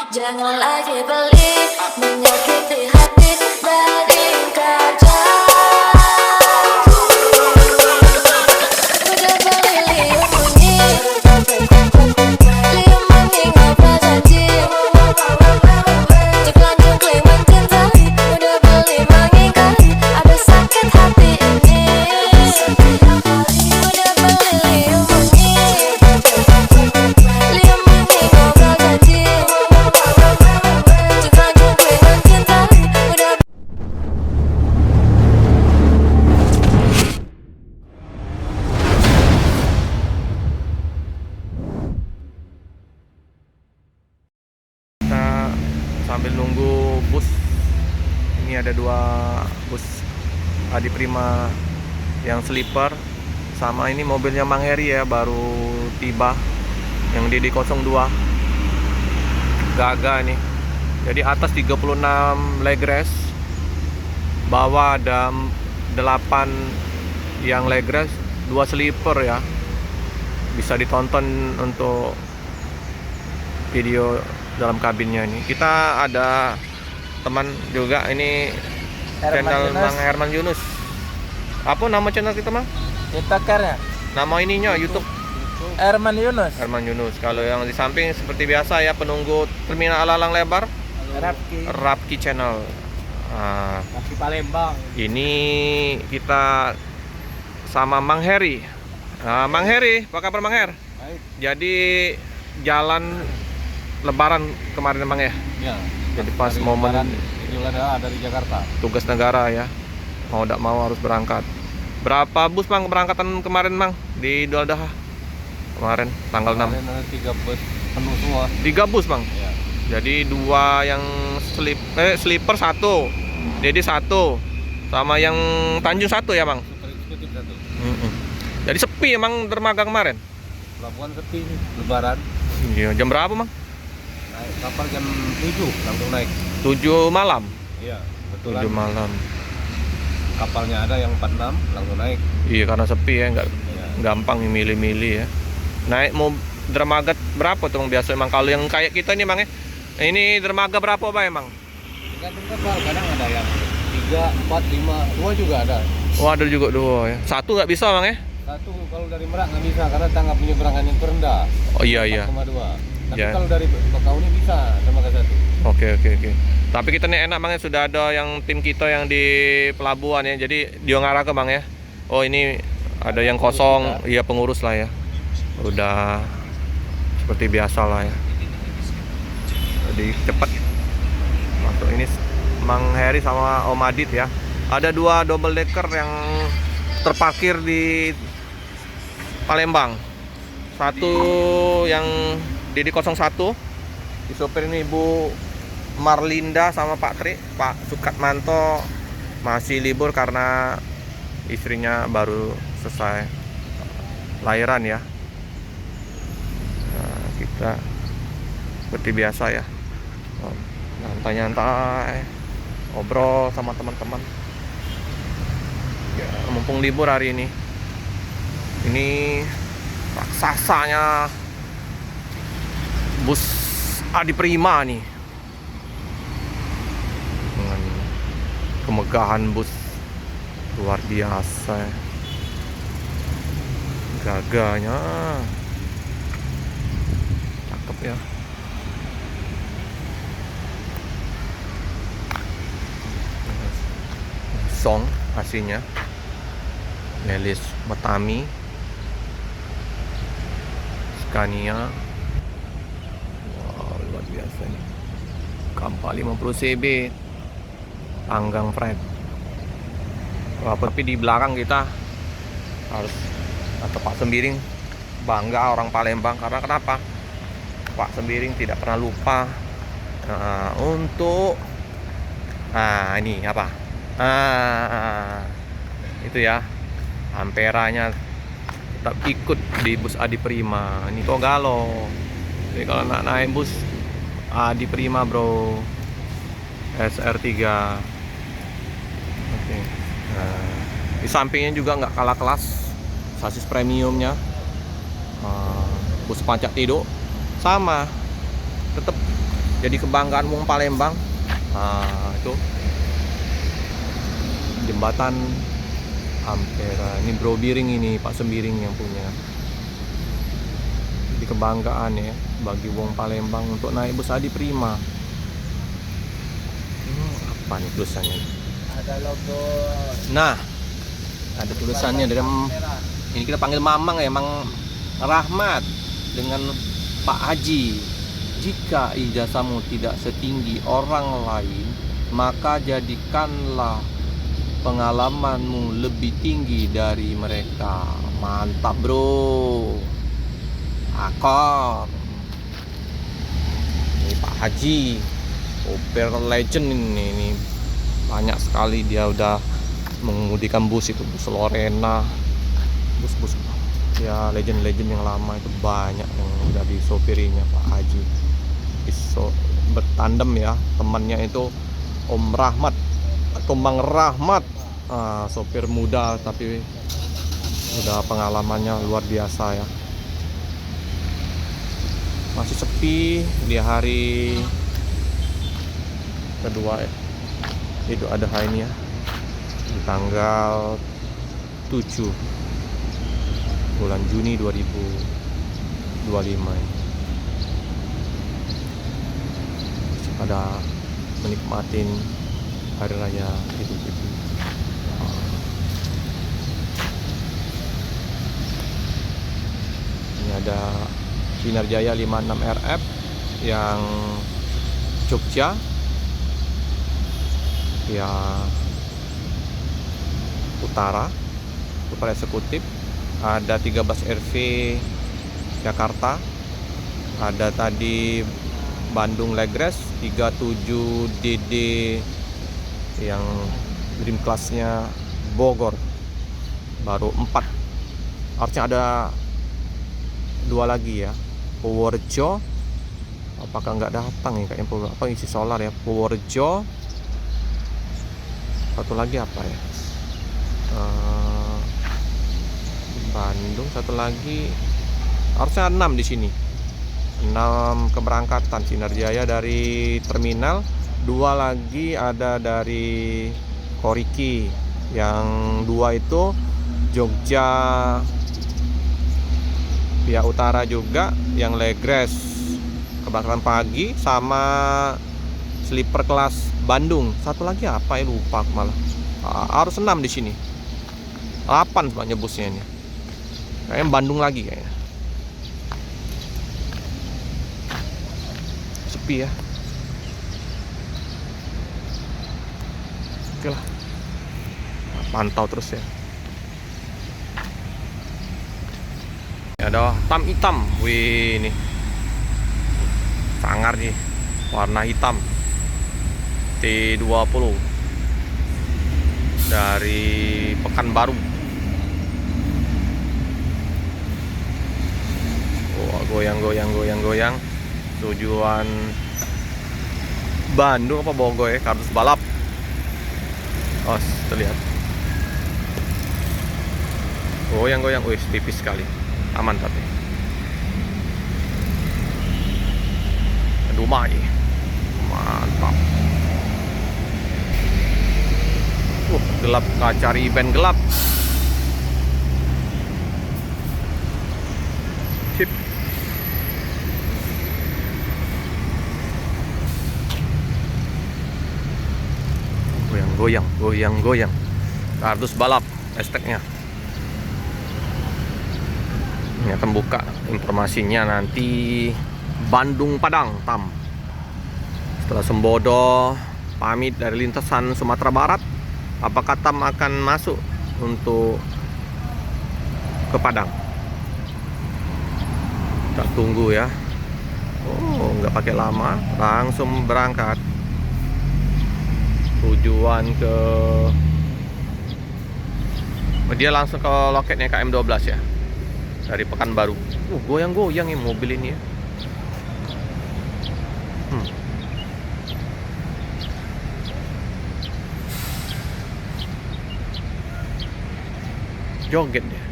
Jangan lagi beli menyakiti hati dari kaca. Udah beli liu bunyi, liu bunyi ngobrol janji, ceklan-cekling mencintai. Udah beli mengingkari, ada sakit hati ini. Udah beli liu bunyi, liu bunyi ngobrol janji, ceklan-cekling mencintai. Udah Kita sambil nunggu bus. Ini ada 2 bus Adi Prima yang sleeper, sama ini mobilnya Mang Heri ya, baru tiba yang DD02 Gaga nih. Jadi atas 36 leg rest, bawah ada 8 yang leg rest, 2 sleeper ya. Bisa ditonton untuk video dalam kabinnya ini. Kita ada teman juga ini, channel Mang Herman Yunus. Apa nama channel kita, Mang? Tiktokernya Nama ininya YouTube Herman Yunus. Herman Yunus. Kalau yang di samping seperti biasa ya, penunggu terminal Alalang Lebar, Rapki channel. Nah, Rapki Palembang. ini kita sama Mang Heri. Nah, Mang Heri, apa kabar Mang Her? Baik. Jadi jalan Lebaran kemarin Mang ya. Ya. Jadi pas momen Idul Adha dari Jakarta. tugas negara ya, mau tidak mau harus berangkat. Berapa bus Mang keberangkatan kemarin Mang di Idul Adha kemarin tanggal 6? Kemarin ada 3 bus penuh semua. 3 bus Mang. Ya. Jadi 2 yang sleeper 1, jadi 1, sama yang Tanjung 1 ya Mang. Super eksekutif 1. Jadi sepi emang dermaga kemarin. Pelabuhan sepi Lebaran. Iya, jam berapa Mang? Naik kapal jam 7 langsung naik. 7 malam. Iya, betulan. 7 malam. Kapalnya ada yang 46 langsung naik. Iya, karena sepi ya, nggak Ya. gampang milih-milih ya. Naik mau dermaga berapa tuh Mang biasa emang kalau yang kayak kita nih Mang ya? Ini dermaga berapa Pak emang? Tergantung kapal, kadang ada yang 3, 4, 5, 2 juga ada. Oh, ada juga 2 ya. 1 nggak bisa Mang ya? Satu kalau dari Merak nggak bisa karena tangga penyeberangan yang terendah. Oh iya iya. 4,2. Tapi Ya. kalau dari Bakauni bisa dermaga 1. Oke. Tapi kita nih enak Bang ya, sudah ada yang tim kita yang di pelabuhan ya. Jadi dia ngarah ke Bang ya. Oh ini ada yang kosong, iya pengurus lah ya. Udah seperti biasa lah ya. Jadi cepat masuk ini Mang Heri sama Om Adit ya. Ada 2 double decker yang terparkir di Palembang. 1 yang DD01, disopir ini Ibu Marlinda sama Pak Tri. Pak Sukatmanto masih libur karena istrinya baru selesai lahiran ya. Nah, kita seperti biasa ya, nyantai-nyantai, ngobrol sama teman-teman ya, mumpung libur hari ini. Ini raksasanya bus Adi Prima nih, dengan kemegahan bus luar biasa ya. Gaganya cakep ya. Song aslinya Melis Metami, Scania. Wow, luar biasa nih. Kampa 50 CB, tanggang Fred. Wah, tapi di belakang kita harus atau Pak Sembiring bangga orang Palembang karena kenapa? Pak Sembiring tidak pernah lupa untuk ini apa? Itu ya, amperanya tetap ikut di bus Adi Prima. Ini kok galau. Jadi kalau naik bus Adi Prima bro, SR3. Oke. Nah, di sampingnya juga nggak kalah kelas, sasis premiumnya. Bus Pancak Tido sama, tetap jadi kebanggaan wong Palembang. Nah, itu jembatan Ampera. Ini Bro Biring ini, Pak Sembiring yang punya. Jadi kebanggaan ya bagi wong Palembang untuk naik bus Adi Prima. Apa nih tulisannya? Ada logo. Nah, ada tulisannya dalam ini, kita panggil Mamang ya, Mang Rahmat dengan Pak Haji. Jika ijazahmu tidak setinggi orang lain, maka jadikanlah pengalamanmu lebih tinggi dari mereka. Mantap bro, akor. Ini Pak Haji, opera legend ini banyak sekali dia udah mengemudikan bus itu, bus Lorena, bus-bus ya legend-legend yang lama itu banyak yang udah disopirinya Pak Haji. Bertandem ya, temannya itu Om Rahmat atau Mang Rahmat, sopir muda tapi udah pengalamannya luar biasa ya. Masih sepi di hari kedua ya, Idul Adha ini ya, di tanggal 7 bulan Juni 2025 ini. Pada menikmatin hari raya Idul Fitri. Ini ada Sinar Jaya 56 RF yang Jogja ya, utara eksekutif. Ada 13 RV Jakarta, ada tadi Bandung Legres 37 DD yang dream classnya Bogor, baru 4. Harusnya ada 2 lagi ya, Purworejo. Apakah nggak datang ya, kayaknya apa isi solar ya, Purworejo. Satu lagi apa ya, Bandung. Satu lagi harusnya 6 di sini, 6 keberangkatan Sinar Jaya dari terminal. 2 lagi ada dari Koriki, yang 2 itu Jogja pihak utara juga, yang Legres keberangkatan pagi, sama sleeper kelas Bandung. Satu lagi apa ya, lupa aku malah. Harus 6 di sini, 8 sebenarnya busnya ini. Kayaknya Bandung lagi kayaknya. Sepi ya. Oke lah, pantau terus ya. Ada tam hitam, wih ini sangar nih, warna hitam T20 dari Pekanbaru. Wah, goyang. Tujuan Bandung apa Bogor ya, kardus balap. Oh, terlihat goyang, wih tipis sekali, aman tapi. Dumai, mantap. Gelap, cari event gelap. Sip. Goyang. Kardus balap hashtagnya. Ini akan buka informasinya nanti. Bandung Padang Tam. Setelah Sembodo pamit dari lintasan Sumatera Barat, apakah Tam akan masuk untuk ke Padang? Kita tunggu ya. Oh, nggak pakai lama, langsung berangkat. Tujuan ke, dia langsung ke loketnya KM12 ya, dari Pekanbaru. Goyang ya mobil ini ya. Joget deh.